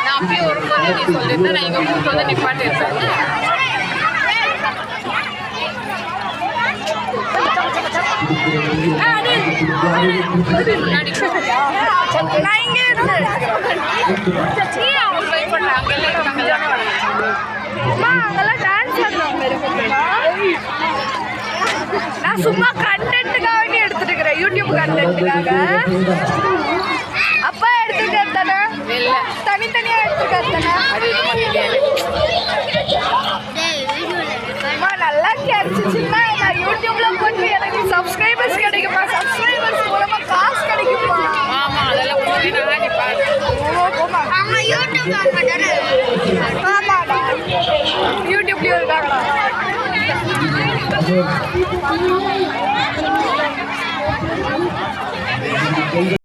நான் அப்பயே வரும்போது நீ சொல்லியிருந்தேன், நான் இங்கே கூப்பிட்டு வந்து நிப்பாட்டியிருப்பேன். முன்னாடி நான் இங்கே அவங்க ட்ரை பண்ணல, அங்கெல்லாம் அங்கெல்லாம் டான்ஸ் ஆடுறாங்க. நான் சும்மா கண்டென்ட்டுக்காக எடுத்துட்டு இருக்கிறேன், யூடியூப் கண்டென்ட்டுக்காக. அப்பா எடுத்துக்கிறது தானே, தனித்தனியா எடுத்துக்கிறது தானே. நல்லா கிடைச்சிச்சுன்னா நான் யூடியூப்ல போட்டு எனக்கு சப்ஸ்கிரைபர்ஸ் கிடைக்குமா, சப்ஸ்கிரைபர்ஸ் மூலமா காசு கிடைக்குமா? ஆமா, அதெல்லாம் ஆமாடா, யூடியூப்லயும் இருக்காங்களா?